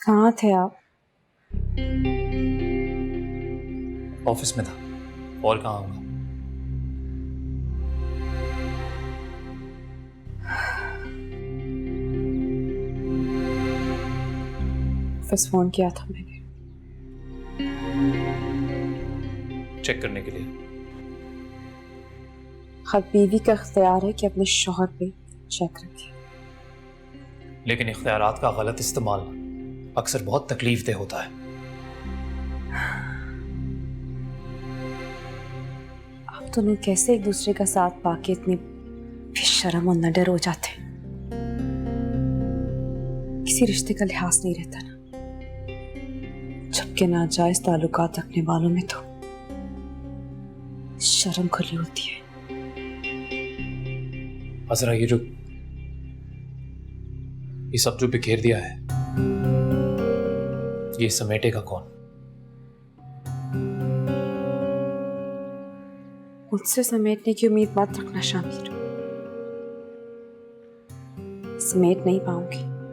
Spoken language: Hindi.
कहाँ थे आप? ऑफिस में था, और कहाँ होगा। ऑफिस फोन किया था मैंने, चेक करने के लिए। हर बीवी का इख्तियार है कि अपने शौहर पे चेक रखे। लेकिन इख्तियारात का गलत इस्तेमाल अक्सर बहुत तकलीफ देह होता है। आप दोनों कैसे एक दूसरे का साथ पाके इतने बेशर्म और निडर हो जाते हैं? किसी रिश्ते का लिहाज नहीं रहता ना, जबकि नाजायज ताल्लुकात रखने वालों में तो शर्म खुली होती है। अजरा, ये सब जो बिखेर दिया है, ये समेटेगा कौन? मुझसे समेटने की उम्मीद मत रखना शामिर, समेट नहीं पाऊंगी।